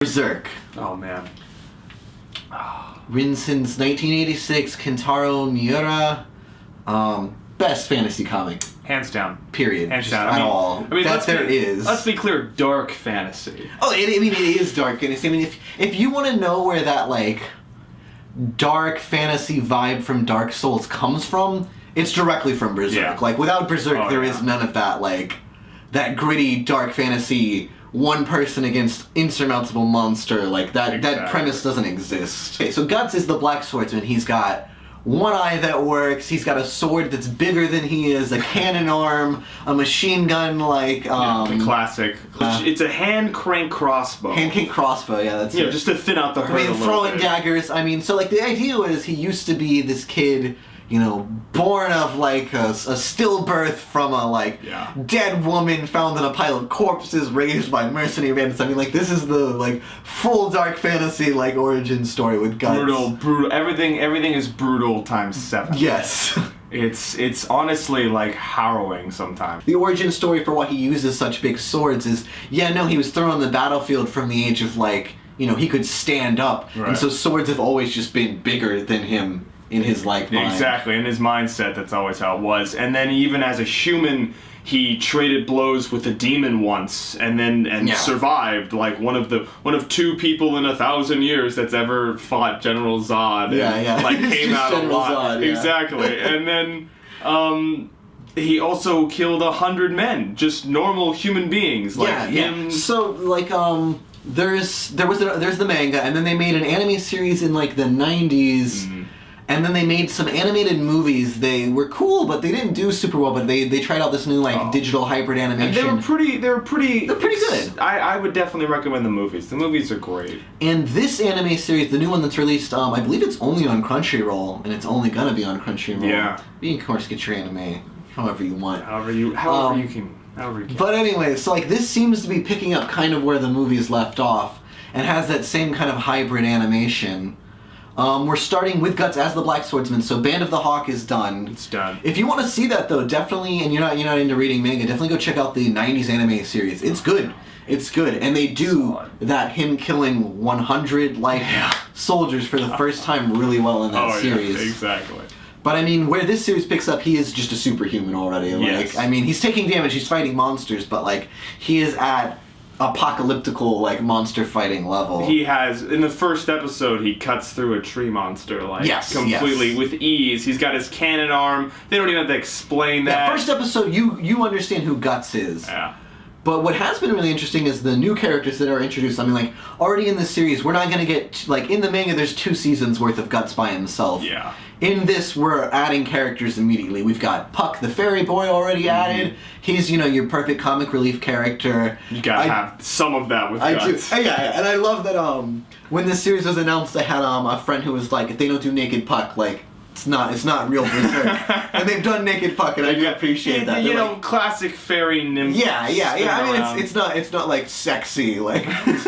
Berserk. Oh man. Written since 1986, Kentaro Miura. Best fantasy comic. Hands down. Period. Hands Just down. at all. I mean, that there is. Let's be clear, dark fantasy. Oh, I mean, it is dark fantasy. I mean, if you want to know where that, like, dark fantasy vibe from Dark Souls comes from, it's directly from Berserk. Yeah. Like, without Berserk, there is none of that, like, that gritty dark fantasy, one person against insurmountable monster, like, that premise doesn't exist. Okay, so Guts is the black swordsman. He's got one eye that works, he's got a sword that's bigger than he is, a cannon arm, a machine gun, like, the classic. It's a hand crank crossbow. Hand crank crossbow, yeah, that's it. Just to thin out the hurt a little throwing bit. daggers, I mean, so, like, the idea was he used to be this kid, you know, born of, like, a stillbirth from a, like, dead woman found in a pile of corpses raised by mercenary bandits. I mean, like, this is the, like, full dark fantasy, like, origin story with Guts. Brutal. Everything is brutal times 7. Yes. It's honestly, like, harrowing sometimes. The origin story for why he uses such big swords is, he was thrown on the battlefield from the age of, like, you know, he could stand up. Right. And so swords have always just been bigger than him in his, like, mind. Exactly, in his mindset, that's always how it was. And then even as a human, he traded blows with a demon once, and survived, like one of 2 people in 1,000 years that's ever fought General Zod. Like came out a lot. Zod, exactly. And then he also killed 100 men, just normal human beings, like him. So, like, there's the manga, and then they made an anime series in, like, the 90s. And then they made some animated movies. They were cool, but they didn't do super well. But they tried out this new, like, digital hybrid animation. And they're pretty good. I would definitely recommend the movies. The movies are great. And this anime series, the new one that's released, I believe it's only on Crunchyroll, and it's only gonna be on Crunchyroll. Yeah. You can, of course, get your anime however you want. However you can. But anyway, so, like, this seems to be picking up kind of where the movies left off, and has that same kind of hybrid animation. We're starting with Guts as the Black Swordsman, so Band of the Hawk is done. It's done. If you want to see that, though, definitely, and you're not into reading manga, definitely go check out the 90s anime series. It's good. It's good. And they do that him killing 100, like, soldiers for the first time really well in that series. Yeah, exactly. But, I mean, where this series picks up, he is just a superhuman already. Like, I mean, he's taking damage, he's fighting monsters, but, like, he is at apocalyptical, like, monster fighting level. He has, in the first episode, he cuts through a tree monster, like, completely with ease. He's got his cannon arm. They don't even have to explain that. First episode, you understand who Guts is. Yeah. But what has been really interesting is the new characters that are introduced. I mean, like, already in this series, we're not going to get, like, in the manga, there's 2 seasons worth of Guts by himself. Yeah. In this, we're adding characters immediately. We've got Puck, the fairy boy, already added. He's, you know, your perfect comic relief character. You gotta have some of that with Guts. I do. Yeah, and I love that, when this series was announced, I had, a friend who was like, if they don't do Naked Puck, like, it's not real Berserk. And they've done Naked Puck, and I do appreciate that. You know, classic fairy nymph. Yeah. I mean, it's not like sexy. Like, it's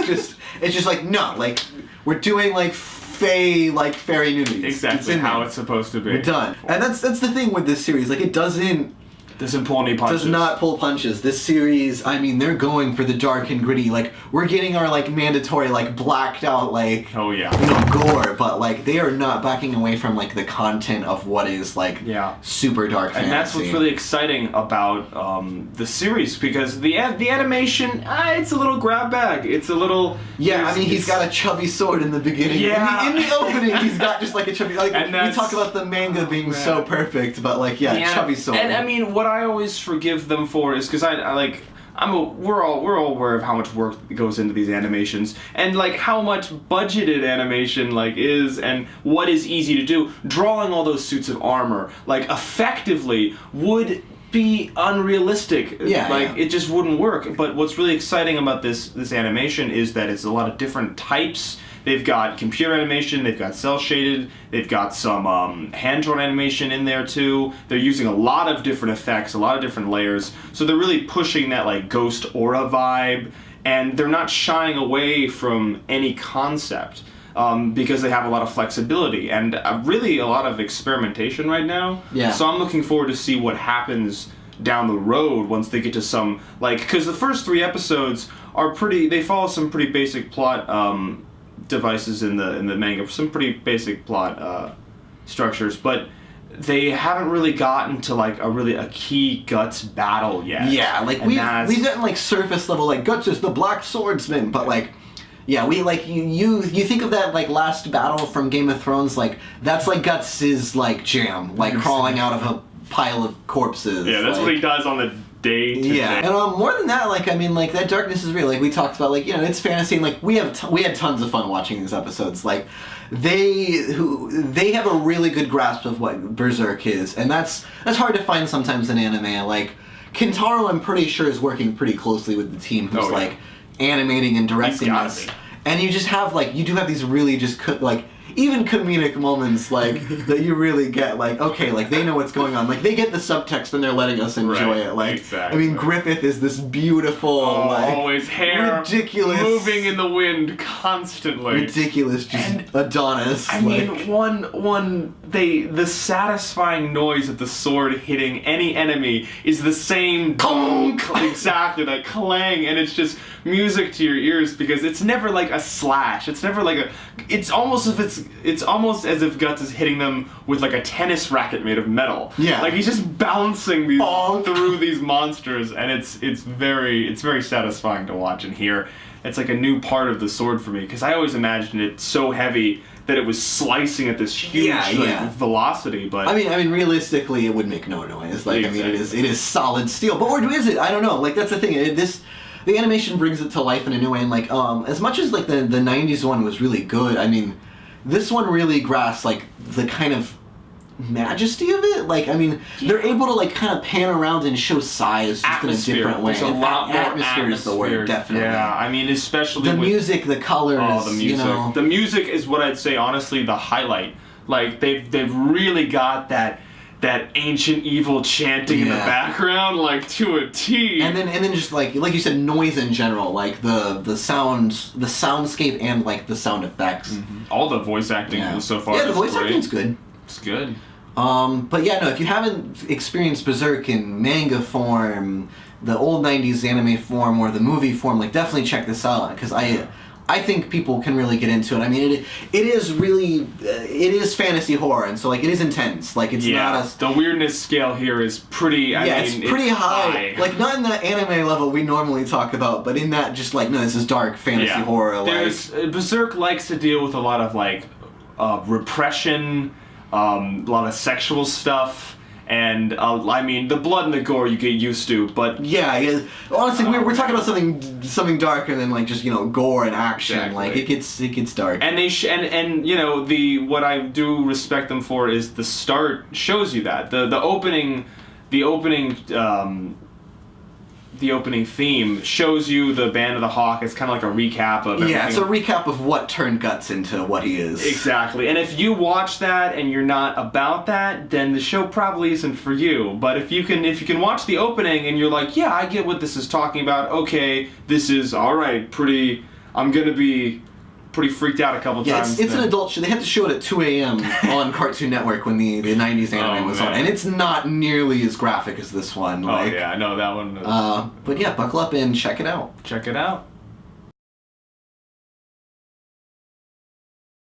just like, no, like, we're doing, like, fey, like, fairy nudity. Exactly how it's supposed to be. We're done. And that's the thing with this series. Like, it doesn't pull any punches. Does not pull punches. This series, I mean, they're going for the dark and gritty. Like, we're getting our, like, mandatory, like, blacked out, like, gore, but, like, they are not backing away from, like, the content of what is, like, super dark fantasy. And that's what's really exciting about the series, because the animation, it's a little grab bag. It's a little... Yeah, I mean, he's got a chubby sword in the beginning. Yeah. In the opening, he's got just, like, a chubby... Like, we talk about the manga being so perfect, but, like, chubby sword. And, I mean, what I always forgive them for is because we're all aware of how much work goes into these animations, and, like, how much budgeted animation, like, is, and what is easy to do. Drawing all those suits of armor, like, effectively would be unrealistic. It just wouldn't work. But what's really exciting about this animation is that it's a lot of different types. They've got computer animation, they've got cel-shaded, they've got some hand-drawn animation in there too. They're using a lot of different effects, a lot of different layers. So they're really pushing that, like, ghost aura vibe, and they're not shying away from any concept because they have a lot of flexibility and really a lot of experimentation right now. Yeah. So I'm looking forward to see what happens down the road once they get to some, like, because the first 3 episodes are pretty. They follow some pretty basic plot devices in the manga, some pretty basic plot structures, but they haven't really gotten to like a key Guts battle yet. Yeah, like we've gotten like surface level, like Guts is the Black Swordsman, but like. Yeah, we like you think of that like last battle from Game of Thrones, like that's like Guts' like jam, like crawling out of a pile of corpses. Yeah, that's like, what he does on the day to yeah, day. and more than that, like I mean, like that darkness is real. Like we talked about, like it's fantasy, and like we had tons of fun watching these episodes. Like they have a really good grasp of what Berserk is, and that's hard to find sometimes in anime. Like Kintaro, I'm pretty sure is working pretty closely with the team who's like animating and directing this, and you just have like you do have these really just like even comedic moments like that you really get like okay, like they know what's going on, like they get the subtext and they're letting us enjoy it. Like exactly. I mean, Griffith is this beautiful like always hair ridiculous moving in the wind constantly, ridiculous just and, Adonis. I mean the satisfying noise of the sword hitting any enemy is the same exactly that clang, and it's just music to your ears because it's never like a slash, it's never like it's almost as if Guts is hitting them with like a tennis racket made of metal. Yeah, like he's just bouncing these through these monsters, and it's very satisfying to watch and hear. It's like a new part of the sword for me because I always imagined it so heavy that it was slicing at this huge velocity, but I mean, realistically, it would make no noise. Like exactly. I mean, it is solid steel. But or is it? I don't know. Like that's the thing. The animation brings it to life in a new way, and like as much as like the '90s one was really good, I mean, this one really grasps like the kind of majesty of it. Like I mean, they're able to like kind of pan around and show size just in a different way. There's a lot more atmosphere is the word, definitely. Yeah, I mean, especially the music, the colors. Oh, the music. The music is what I'd say honestly the highlight. Like they've really got that ancient evil chanting in the background, like to a T. And then just like you said, noise in general, like the sounds, the soundscape, and like the sound effects. Mm-hmm. All the voice acting so far. Yeah, the voice acting's good. It's good. But yeah, no, if you haven't experienced Berserk in manga form, the old '90s anime form, or the movie form, like definitely check this out because I think people can really get into it. I mean, it is really it is fantasy horror, and so like it is intense. Like it's not the weirdness scale here is pretty. It's pretty high. Like not in the anime level we normally talk about, but in that just like no, this is dark fantasy horror. Like Berserk likes to deal with a lot of like repression, a lot of sexual stuff. And I mean, the blood and the gore you get used to, but yeah. Honestly, we're talking about something darker than like just gore and action. Exactly. Like it gets dark. And they and what I do respect them for is the start shows you that the opening theme shows you the Band of the Hawk. It's kind of like a recap of everything. Yeah, it's a recap of what turned Guts into what he is. Exactly. And if you watch that and you're not about that, then the show probably isn't for you. But if you can watch the opening and you're like, yeah, I get what this is talking about. Okay, this is all right. I'm gonna be pretty freaked out a couple times. It's an adult show. They had to show it at 2 a.m. on Cartoon Network when the 90s anime was on. And it's not nearly as graphic as this one. I know that one. But yeah, buckle up and check it out. Check it out.